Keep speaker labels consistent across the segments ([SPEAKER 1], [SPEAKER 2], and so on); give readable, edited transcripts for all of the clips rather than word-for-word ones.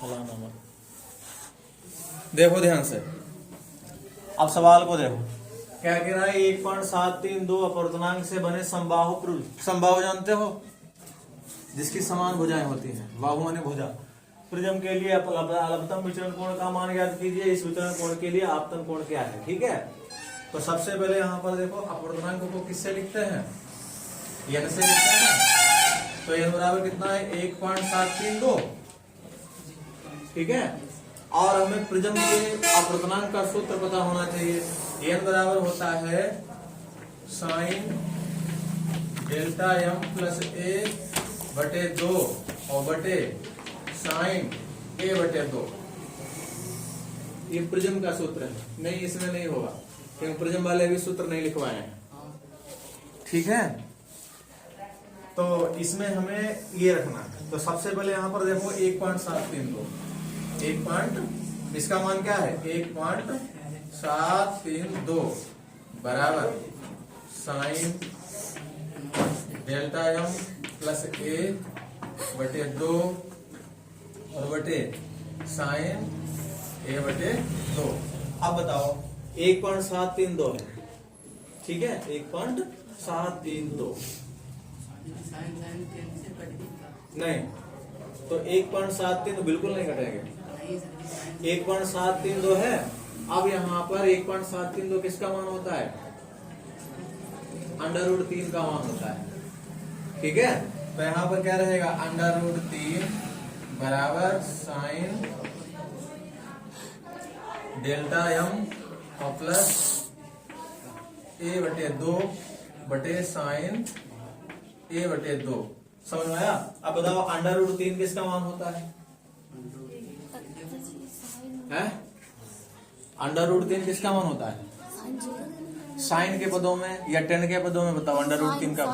[SPEAKER 1] फलाना मत। देखो ध्यान से, अब सवाल को देखो, क्या कह रहा है 1.732 अपवर्तनांक से बने समबाहु प्रिज्म। समबाहु जानते हो, जिसकी समान भुजाएं होती हैं, बाहु माने भुजा। प्रिज्म के लिए अलपतम विचलन कोण का मान ज्ञात कीजिए। इस विचलन कोण के लिए आपतन कोण क्या है, ठीक है। तो सबसे पहले यहाँ पर देखो अपवर्तनांक को किससे लिखते हैं, n से लिखते हैं। तो n बराबर कितना है 1.732, ठीक है। और हमें प्रिज्म के अपवर्तनांक का सूत्र पता होना चाहिए। n बराबर होता है sine delta m plus a बटे 2 और बटे साइन a बटे 2। ये प्रिज्म का सूत्र है, नहीं इसमें नहीं होगा क्योंकि प्रिज्म वाले भी सूत्र नहीं लिखवाए हैं, ठीक है। तो इसमें हमें ये रखना है। तो सबसे पहले यहां पर देखो 1.732, इसका मान क्या है 1.732 बराबर sine delta m plus a बटे 2 और बटे साइन a बटे 2। अब बताओ 1.732 है, ठीक है, 1.732 नहीं, तो 1.732 बिल्कुल नहीं कटेंगे। 1.732 है। अब यहाँ पर 1.732 किसका मान होता है, √3 का मान होता है, ठीक है। तो यहाँ पर क्या रहेगा √3 बराबर साइन डेल्टा m और प्लस a बटे 2 बटे साइन a बटे 2। समझ में आया। अब बताओ √3 किसका मान होता है, √3 किसका मान होता है, साइन के पदों में या टेन के पदों में बताओ √3 का।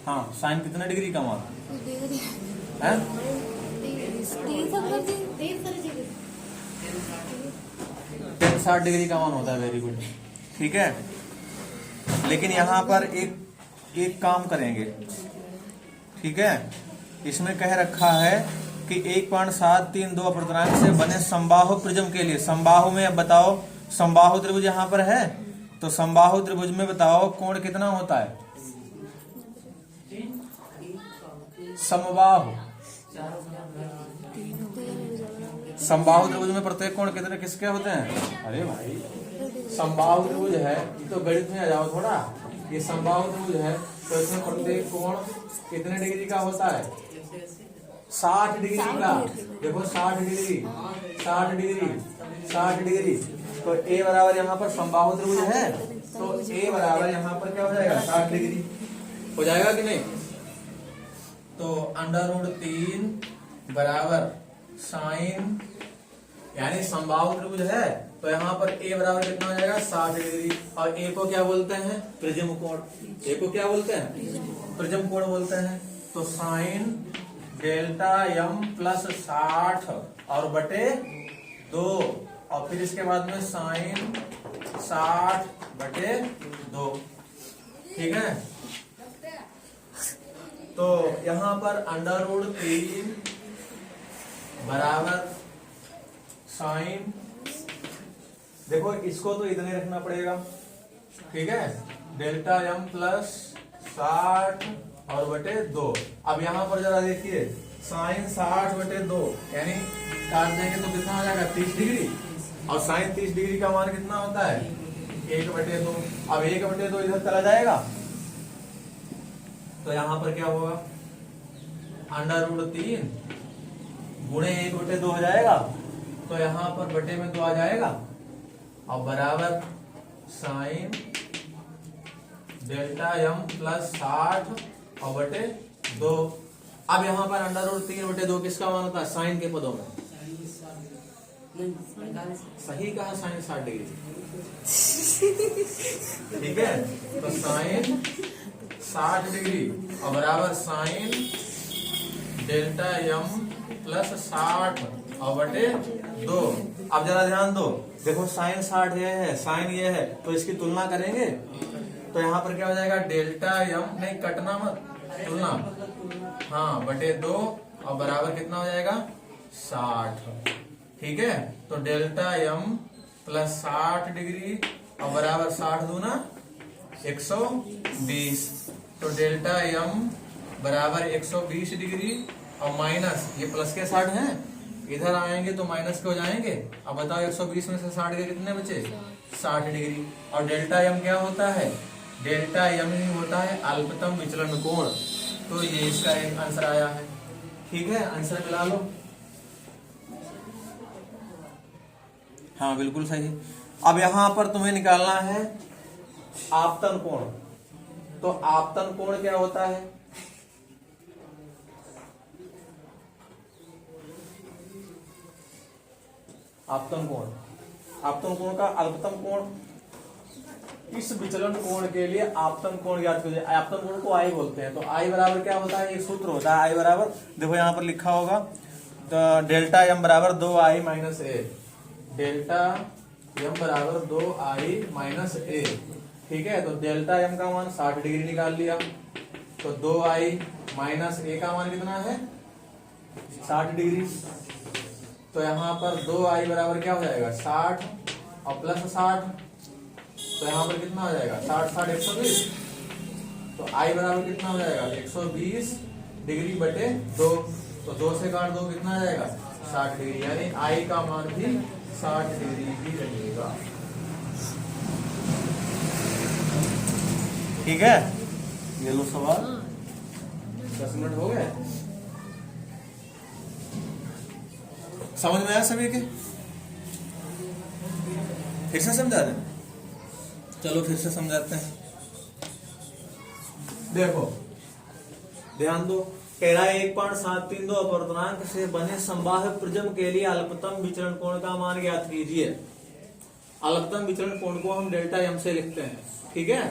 [SPEAKER 1] हाँ, साइन कितना डिग्री का मान है, 60 डिग्री का मान होता है। वेरी गुड, ठीक है। लेकिन यहाँ पर एक काम करेंगे, ठीक है। इसमें कह रखा है कि 1.732 अपवर्तनांक से बने समबाहु प्रिज्म के लिए, समबाहु में अब बताओ, समबाहु त्रिभुज यहाँ पर है, तो समबाहु त्रिभुज में बताओ कोण कितना होता है, समबाहु समबाहु त्रिभुज में प्रत्येक कोण कितने किसके होते हैं। अरे भाई समबाहु त्रिभुज है, ये तो गणित में आ जाओ थोड़ा। ये समबाहु त्रिभुज है तो इसमें प्रत्येक कोण कितने डिग्री का होता है, 60 डिग्री का। देखो 60 डिग्री 60 डिग्री 60 डिग्री। तो a बराबर यहाँ पर समबाहु त्रिभुज है, तो a बराबर यहाँ पर क्या हो जाएगा 60 डिग्री हो जाएगा कि नहीं। तो √3 बराबर साइन, यानी समबाहु त्रिभुज है तो यहाँ पर a बराबर कितना हो जाएगा 60 डिग्री। और a को क्या बोलते हैं, प्रिज्म कोण। a को क्या बोलते हैं, प्रिज्म कोण बोलते हैं। तो साइन डेल्टा m प्लस 60 और बटे 2 और फिर इसके बाद में साइन 60 बटे 2, ठीक है। तो यहाँ पर √3 बराबर साइन, देखो इसको तो इतने रखना पड़ेगा, ठीक है, डेल्टा m प्लस 60 और बटे 2। अब यहाँ पर जरा देखिए साइन 60 बटे 2 यानी काट देंगे तो कितना हो जाएगा 30 डिग्री, और साइन 30 डिग्री का मान कितना होता है 1 बटे 2। अब 1 बटे 2 इधर चला जाएगा तो यहाँ पर क्या होगा √3 गुणे 1 बटे 2 हो जाएगा, तो यहाँ पर बटे में 2 आ जाएगा और बराबर साइन डेल्टा m प्लस 60 और बटे 2। अब यहाँ पर √3 बटे 2 किसका मान होता है, साइन के पदों में। सही कहा, साइन 60 डिग्री, ठीक है। तो साइन 60 डिग्री और बराबर साइन डेल्टा m प्लस 60 और बटे 2। अब जरा ध्यान दो, देखो साइन 60 ये है, साइन ये है, तो इसकी तुलना करेंगे तो यहाँ पर क्या हो जाएगा डेल्टा m, नहीं कटना मत, तुलना, हाँ बटे 2 और बराबर कितना हो जाएगा 60। ठीक है, तो डेल्टा एम प्लस 60 डिग्री और बराबर 60 दूना 120। तो डेल्टा एम बराबर 120 डिग्री और माइनस ये प्लस के 60 है, इधर आएंगे तो माइनस के हो जाएंगे। अब बताओ 120 में से 60 के कितने बचे? 60 डिग्री। और डेल्टा एम क्या होता है? डेल्टा एम ही होता है अल्पतम विचलन कोण। तो ये इसका एक आंसर आया है। ठीक है, आंसर मिला लो। हाँ बिल्कुल सही। अब यहां पर तुम्हें निकालना है आपतन कोण। तो आपतन कोण क्या होता है? आपतन कोण का अल्पतम कोण, इस विचलन कोण के लिए आपतन कोण ज्ञात कीजिए। आपतन कोण को आई बोलते हैं। तो आई बराबर क्या होता है? एक सूत्र होता है आई बराबर, देखो यहां पर लिखा होगा, तो डेल्टा एम बराबर 2i माइनस ए। डेल्टा एम बराबर 2i माइनस ए। ठीक है, तो डेल्टा एम का मान 60 डिग्री निकाल लिया, तो 2i माइनस ए का मान कितना है? 60 डिग्री। तो यहाँ पर 2i बराबर क्या हो जाएगा? 60 और प्लस 60, तो यहाँ पर कितना हो जाएगा? 60 60 120। तो i बराबर कितना हो जाएगा? 120 डिग्री बटे 2। तो 2 से काट दो, कितना आ जाएगा? 60 डिग्री। यानी i का मान भी 60 डिग्री ही रहेगा। ठीक है, ये लो सवाल। 10 मिनट हो गए। समझ में आया सभी के? फिर से समझा दें? चलो फिर से समझाते हैं। देखो ध्यान दो, कह रहा है 1.732 अपवर्तनांक से बने संबाह्य प्रिज्म के लिए अल्पतम विचलन कोण का मान ज्ञात कीजिए। अल्पतम विचलन कोण को हम डेल्टा एम से लिखते हैं। ठीक है,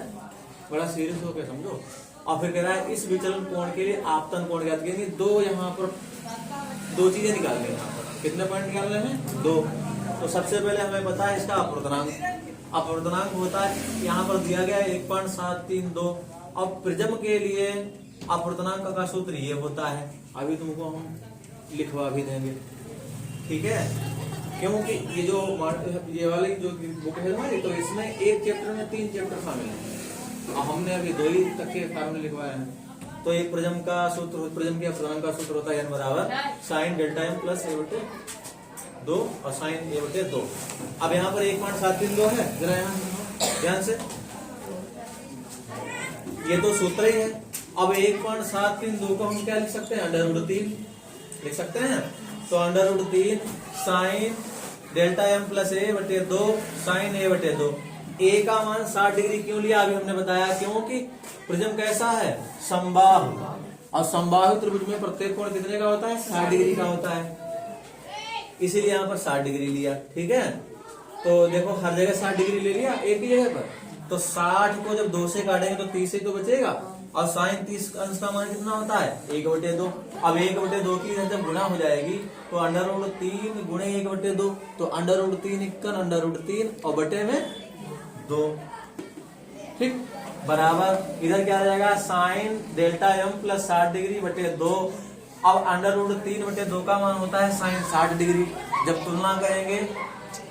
[SPEAKER 1] बड़ा सीरियस होकर समझो। और फिर कह रहा है इस विचलन कोण के लिए आपतन कोण ज्ञात कीजिए। दो यहाँ पर दो चीजें निकाल लें। यहाँ पर कितने पॉइंट निकाल रहे हैं? 2। तो सबसे पहले हमें पता है इसका अपवर्तनांक। अपवर्तनांक होता है यहाँ पर दिया गया है 1.732। अब प्रिज्म के लिए अपवर्तनांक का सूत्र ये होता है। अभी तुमको हम लिखवा भी देंगे। ठीक है, क्योंकि ये वाली जो बुक है हमारी, तो इसमें एक चैप्टर में 3 चैप्टर शामिल है और हमने अभी 2 ही तक के फार्मूले लिखवाए हैं। तो एक प्रिज्म का सूत्र, प्रिज्म के अपवर्तनांक का सूत्र होता है n बराबर sine delta M plus a बटे 2 और साइन a बटे 2। अब यहाँ पर 1.732 है, जरा यहाँ ध्यान से, ये तो सूत्र ही है। अब 1.732 को हम क्या लिख सकते हैं? अंडर√3 लिख सकते हैं। तो अंडर√3 sine delta M plus a बटे 2 साइन a बटे 2। a का मान 60 डिग्री क्यों लिया? अभी हमने बताया, क्योंकि प्रिज्म कैसा है? समबाहु। और समबाहु त्रिभुज में प्रत्येक कोण कितने का होता है? 60 डिग्री का होता है, इसीलिए यहाँ पर 60 डिग्री लिया। ठीक है, तो देखो हर जगह 60 डिग्री ले लिया एक ही जगह पर। तो 60 को जब 2 से काटेंगे तो 30 ही तो बचेगा। और साइन 30 अंश का मान कितना होता है? 1/2। अब 1/2 की जब गुणा हो जाएगी तो अंडर√3 गुणे 1/2। तो अंडर√3 इक्कन अंडर√3 और बटे में 2। ठीक, बराबर इधर क्या आ जाएगा? Sine delta M plus 60 degree बटे 2। अब अंडर√3 बटे 2 का मान होता है साइन 60 डिग्री। जब तुलना करेंगे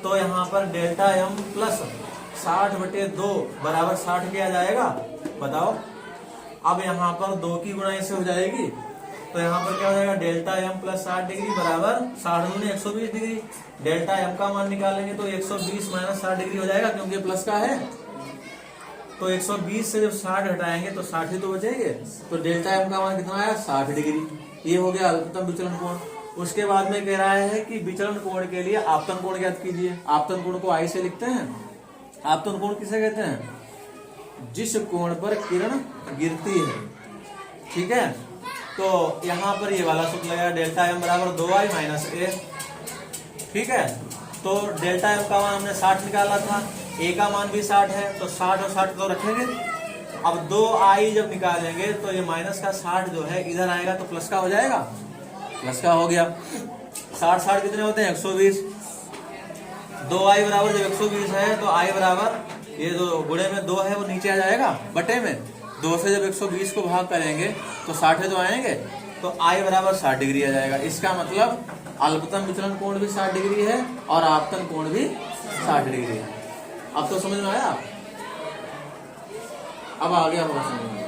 [SPEAKER 1] तो यहाँ पर डेल्टा एम प्लस 60 बटे 2 बराबर 60 क्या आ जाएगा? बताओ। अब यहाँ पर 2 की गुणा इससे हो जाएगी, तो यहाँ पर क्या हो जाएगा? डेल्टा एम प्लस 60 डिग्री बराबर 60 गुणे 120 डिग्री। डेल्टा एम का मान निकालेंगे तो 120 माइनस 60 डिग्री हो जाएगा, क्योंकि प्लस का है। तो 120 से जब 60 हटाएंगे तो 60 ही तो बचेंगे। तो डेल्टा एम का मान कितना आया? 60 डिग्री। ये हो गया अल्पतम विचलन कोण। उसके बाद में कह रहा है कि विचलन कोण के लिए आपतन कोण ज्ञात कीजिए। आपतन कोण को आई से लिखते हैं। आपतन कोण किसे कहते हैं? जिस कोण पर किरण गिरती है। ठीक है, तो यहाँ पर ये वाला सूत्र लगा, डेल्टा एम बराबर 2i माइनस a। ठीक है, तो डेल्टा एम का मान हमने 60 निकाला था, a का मान भी 60 है, तो 60 और 60 तो रखेंगे। अब 2i जब निकालेंगे तो ये माइनस का 60 जो है इधर आएगा तो प्लस का हो जाएगा, प्लस का हो गया। 60 60 कितने होते हैं? 120। 2i बराबर जब 120 है तो i बराबर ये जो गुणे में 2 है वो नीचे आ जाएगा बटे में। 2 से जब 120 को भाग करेंगे तो 60 तो आएंगे, तो I बराबर 60 डिग्री आ जाएगा। इसका मतलब अल्पतम विचलन कोण भी 60 डिग्री है और आपतन कोण भी 60 डिग्री है। अब तो समझ में आया, अब आ गया होगा समझ में।